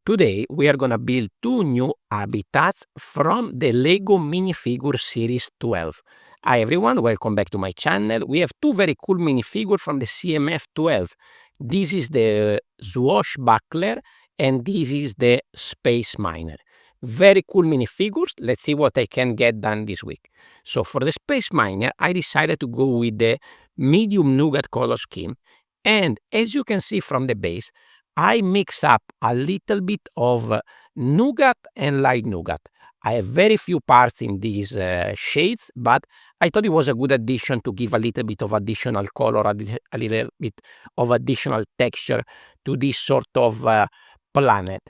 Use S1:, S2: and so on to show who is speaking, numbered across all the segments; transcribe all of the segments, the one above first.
S1: Today we are gonna build two new habitats from the LEGO Minifigure Series 12. Hi everyone, welcome back to my channel. We have two very cool minifigures from the CMF 12. This is the Swashbuckler and this is the Space Miner. Very cool minifigures. Let's see what I can get done this week. So for the Space Miner, I decided to go with the medium nougat color scheme. And as you can see from the base, I mix up a little bit of nougat and light nougat. I have very few parts in these shades, but I thought it was a good addition to give a little bit of additional color, a little bit of additional texture to this sort of planet.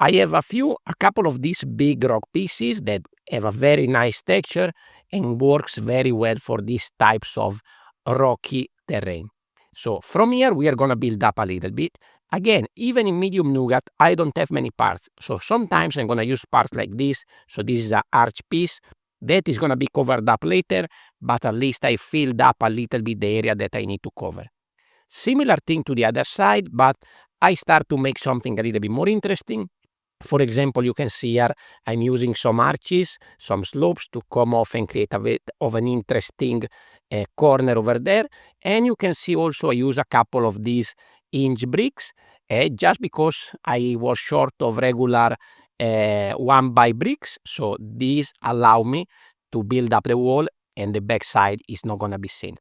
S1: I have a couple of these big rock pieces that have a very nice texture and works very well for these types of rocky terrain. So from here, we are going to build up a little bit. Again, even in medium nougat, I don't have many parts. So sometimes I'm going to use parts like this. So this is an arch piece. That is going to be covered up later, but at least I filled up a little bit the area that I need to cover. Similar thing to the other side, but I start to make something a little bit more interesting. For example, you can see here I'm using some arches, some slopes to come off and create a bit of an interesting corner over there. And you can see also I use a couple of these inch bricks just because I was short of regular 1x bricks. So these allow me to build up the wall and the back side is not going to be seen.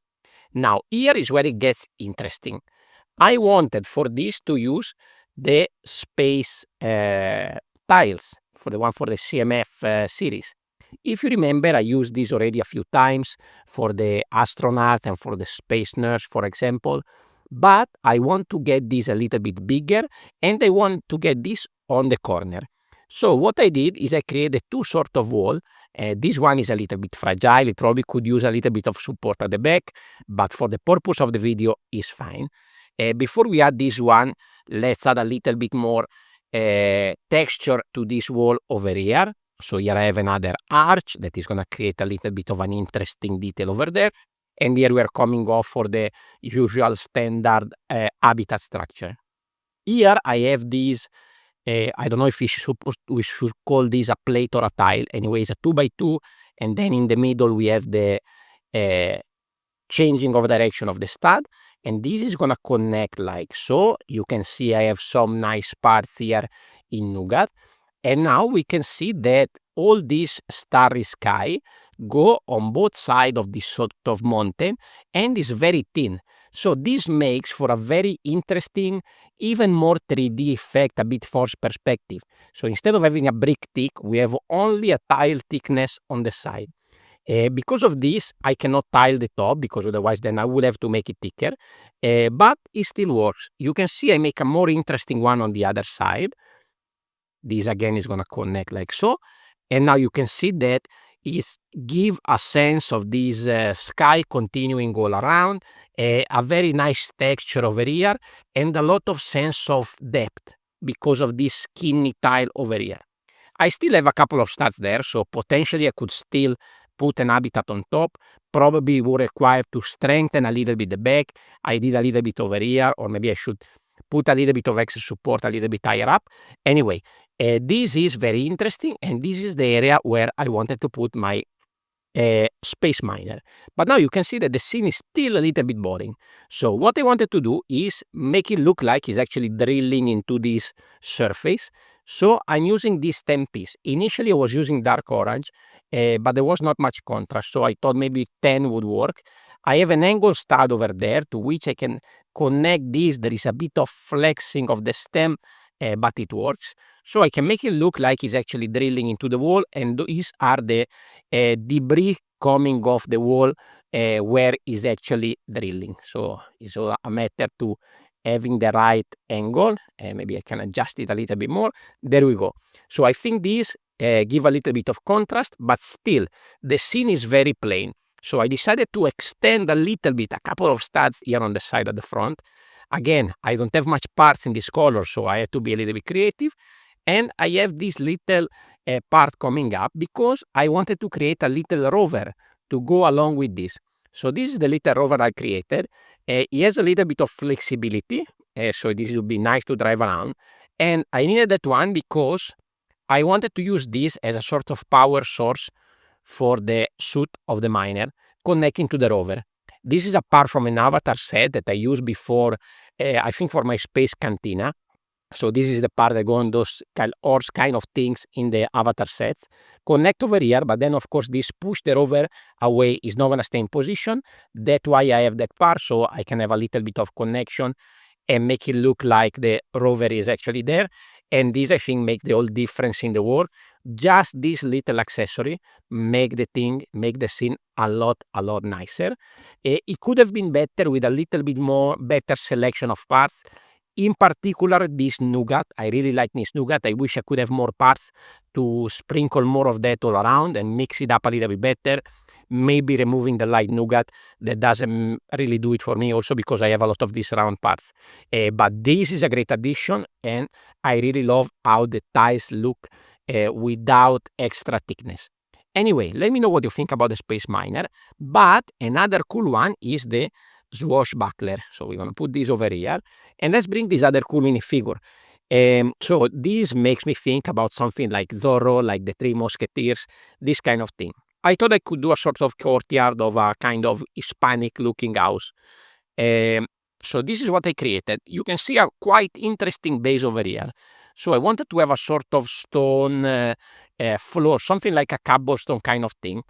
S1: Now here is where it gets interesting. I wanted for this to use the space tiles for the CMF series. If you remember, I used this already a few times for the astronaut and for the space nurse, for example, but I want to get this a little bit bigger and I want to get this on the corner. So what I did is I created two sort of wall. This one is a little bit fragile. It probably could use a little bit of support at the back, but for the purpose of the video is fine. Before we add this one, let's add a little bit more texture to this wall over here. So here I have another arch that is going to create a little bit of an interesting detail over there. And here we are coming off for the usual standard habitat structure. Here I have these, I don't know if we should call this a plate or a tile. Anyway, it's a 2x2. And then in the middle we have the changing of direction of the stud. And this is going to connect like so. You can see I have some nice parts here in nougat. And now we can see that all this starry sky go on both sides of this sort of mountain and is very thin. So this makes for a very interesting, even more 3D effect, a bit force perspective. So instead of having a brick thick, we have only a tile thickness on the side. Because of this, I cannot tile the top because otherwise then I would have to make it thicker. But it still works. You can see I make a more interesting one on the other side. This again is going to connect like so. And now you can see that is give a sense of this sky continuing all around, a very nice texture over here, and a lot of sense of depth because of this skinny tile over here. I still have a couple of studs there, so potentially I could still put an habitat on top. Probably would require to strengthen a little bit the back. I did a little bit over here, or maybe I should put a little bit of extra support a little bit higher up. Anyway, this is very interesting, and this is the area where I wanted to put my space miner. But now you can see that the scene is still a little bit boring. So what I wanted to do is make it look like it's actually drilling into this surface. So I'm using this 10 piece. Initially I was using dark orange, but there was not much contrast. So I thought maybe 10 would work. I have an angle stud over there to which I can connect this. There is a bit of flexing of the stem, but it works. So I can make it look like it's actually drilling into the wall, and these are the debris coming off the wall where it's actually drilling. So it's a matter to having the right angle, and maybe I can adjust it a little bit more. There we go. So I think these give a little bit of contrast, but still the scene is very plain. So I decided to extend a little bit, a couple of studs here on the side of the front. Again, I don't have much parts in this color, so I have to be a little bit creative. And I have this little part coming up because I wanted to create a little rover to go along with this. So this is the little rover I created. It has a little bit of flexibility, so this will be nice to drive around. And I needed that one because I wanted to use this as a sort of power source for the suit of the miner connecting to the rover. This is a part from an avatar set that I used before, I think for my space cantina. So this is the part that go on those kind of things in the avatar sets. Connect over here, but then of course this push the rover away is not gonna stay in position. That's why I have that part, so I can have a little bit of connection and make it look like the rover is actually there. And this, I think, make the whole difference in the world. Just this little accessory make the scene a lot nicer. It could have been better with a little bit more better selection of parts. In particular, this nougat. I really like this nougat. I wish I could have more parts to sprinkle more of that all around and mix it up a little bit better. Maybe removing the light nougat, that doesn't really do it for me, also because I have a lot of these round parts. But this is a great addition, and I really love how the tiles look without extra thickness. Anyway, let me know what you think about the Space Miner. But another cool one is the Swashbuckler. So we're going to put this over here. And let's bring this other cool minifigure. So this makes me think about something like Zorro, like the Three Musketeers, this kind of thing. I thought I could do a sort of courtyard of a kind of Hispanic looking house. So this is what I created. You can see a quite interesting base over here. So I wanted to have a sort of stone floor, something like a cobblestone kind of thing.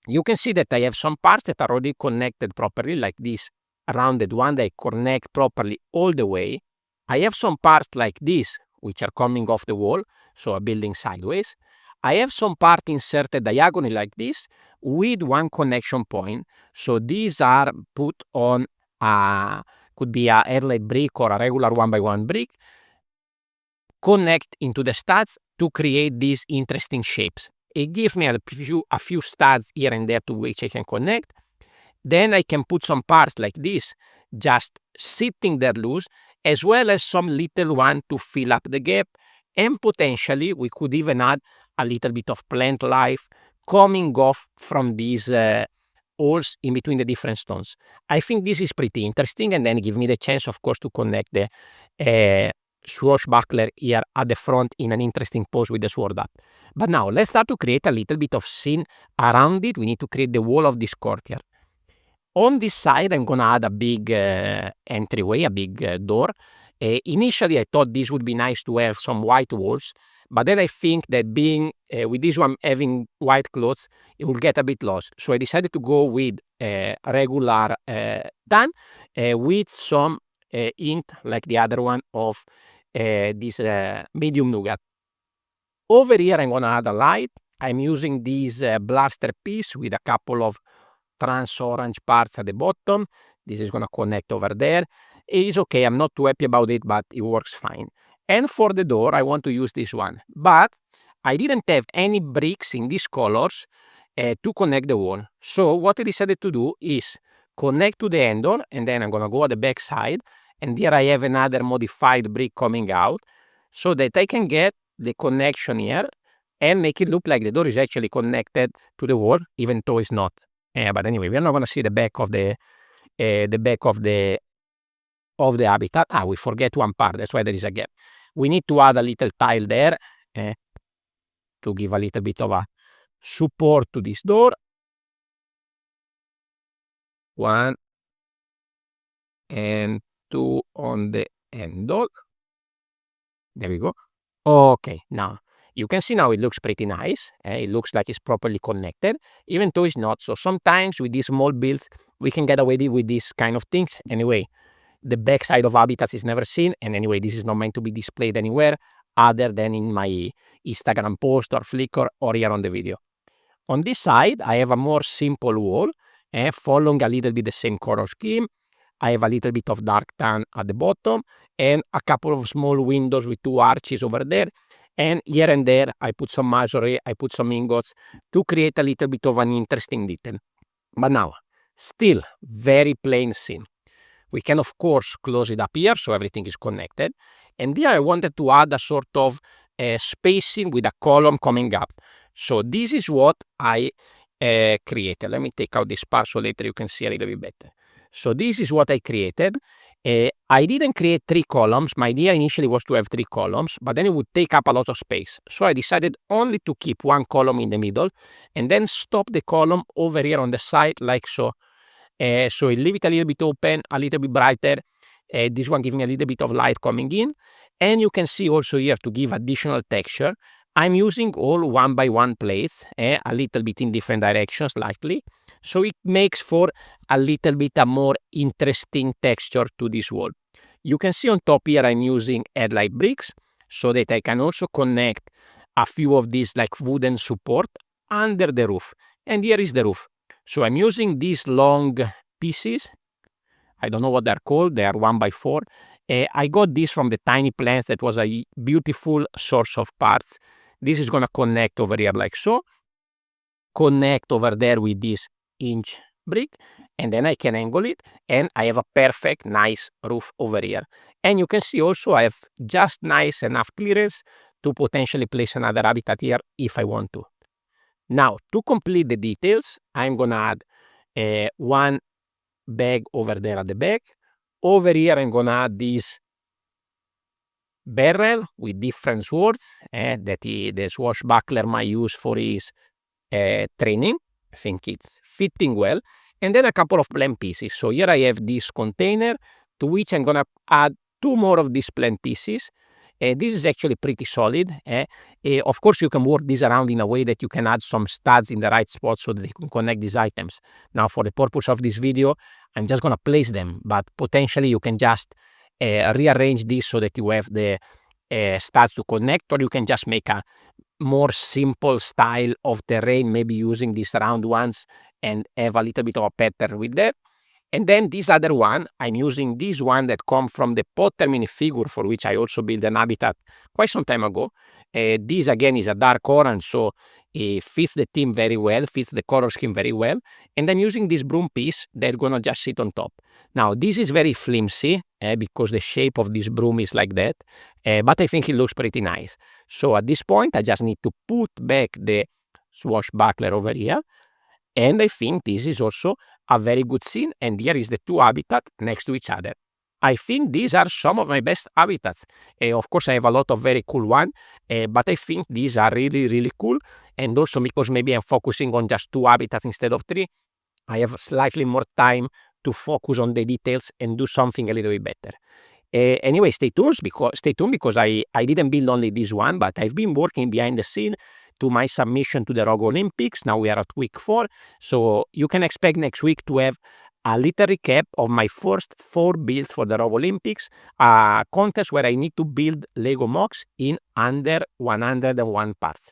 S1: You can see that I have some parts that are already connected properly, like this rounded one that I connect properly all the way. I have some parts like this, which are coming off the wall, so a building sideways. I have some part inserted diagonally like this with one connection point. So these are put on could be a airlight brick or a regular 1x1 brick, connect into the studs to create these interesting shapes. It gives me a few studs here and there to which I can connect. Then I can put some parts like this just sitting there loose, as well as some little one to fill up the gap. And potentially we could even add a little bit of plant life coming off from these holes in between the different stones. I think this is pretty interesting, and then give me the chance, of course, to connect the Swashbuckler here at the front in an interesting pose with the sword up. But now let's start to create a little bit of scene around it. We need to create the wall of this courtyard. On this side, I'm gonna add a big entryway, a big door. Initially, I thought this would be nice to have some white walls, but then I think that being with this one having white clothes, it will get a bit lost. So I decided to go with regular done with some ink like the other one of this medium nougat. Over here, I'm gonna add a light. I'm using this blaster piece with a couple of trans orange parts at the bottom. This is gonna connect over there. It is okay, I'm not too happy about it, but it works fine. And for the door, I want to use this one. But I didn't have any bricks in these colors to connect the wall. So what I decided to do is connect to the handle, and then I'm gonna go at the back side, and here I have another modified brick coming out, so that I can get the connection here and make it look like the door is actually connected to the wall, even though it's not. But anyway, we're not gonna see the back of the habitat. We forget one part, that's why there is a gap. We need to add a little tile there to give a little bit of a support to this door. 1 and 2 on the handle. There we go. Okay, now you can see now it looks pretty nice. It looks like it's properly connected, even though it's not. So sometimes with these small builds, we can get away with these kind of things. Anyway, the backside of habitats is never seen, and anyway, this is not meant to be displayed anywhere other than in my Instagram post or Flickr or here on the video. On this side, I have a more simple wall, following a little bit the same color scheme. I have a little bit of dark tan at the bottom and a couple of small windows with 2 arches over there. And here and there, I put some masonry, I put some ingots to create a little bit of an interesting detail. But now, still very plain scene. We can, of course, close it up here so everything is connected. And here I wanted to add a sort of spacing with a column coming up. So this is what I created. Let me take out this part so later you can see a little bit better. So this is what I created. I didn't create 3 columns. My idea initially was to have 3 columns, but then it would take up a lot of space. So I decided only to keep 1 column in the middle and then stop the column over here on the side like so. So I leave it a little bit open, a little bit brighter. This one giving a little bit of light coming in. And you can see also here to give additional texture, I'm using all 1 by 1 plates, a little bit in different directions slightly. So it makes for a little bit a more interesting texture to this wall. You can see on top here I'm using headlight bricks so that I can also connect a few of these like wooden support under the roof. And here is the roof. So I'm using these long pieces. I don't know what they're called. They are 1 by 4. I got this from the tiny plants. That was a beautiful source of parts. This is going to connect over here like so. Connect over there with this inch brick. And then I can angle it. And I have a perfect, nice roof over here. And you can see also I have just nice enough clearance to potentially place another habitat here if I want to. Now, to complete the details, I'm going to add 1 bag over there at the back. Over here, I'm going to add this barrel with different swords that the Swashbuckler might use for his training. I think it's fitting well. And then a couple of plant pieces. So here I have this container to which I'm going to add 2 more of these plant pieces. This is actually pretty solid. Of course, you can work this around in a way that you can add some studs in the right spot so that you can connect these items. Now, for the purpose of this video, I'm just going to place them, but potentially you can just rearrange this so that you have the studs to connect, or you can just make a more simple style of terrain, maybe using these round ones and have a little bit of a pattern with that. And then this other one, I'm using this one that come from the Potter minifigure, for which I also built an habitat quite some time ago. This again is a dark orange, so it fits the theme very well, fits the color scheme very well. And I'm using this broom piece that's gonna just sit on top. Now this is very flimsy because the shape of this broom is like that, but I think it looks pretty nice. So at this point, I just need to put back the Swashbuckler over here. And I think this is also a very good scene. And here is the 2 habitats next to each other. I think these are some of my best habitats. Of course, I have a lot of very cool ones, but I think these are really, really cool. And also because maybe I'm focusing on just 2 habitats instead of 3, I have slightly more time to focus on the details and do something a little bit better. Anyway, stay tuned because I didn't build only this one, but I've been working behind the scene to my submission to the Rogue Olympics. Now we are at week 4, so you can expect next week to have a little recap of my first 4 builds for the Rogue Olympics, a contest where I need to build Lego MOCs in under 101 parts.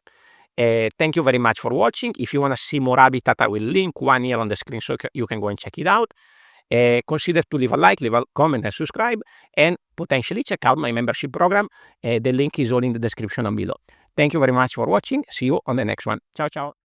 S1: Thank you very much for watching. If you want to see more habitat, I will link one here on the screen so you can go and check it out. Consider to leave a like, leave a comment and subscribe, and potentially check out my membership program. The link is all in the description down below. Thank you very much for watching. See you on the next one. Ciao, ciao.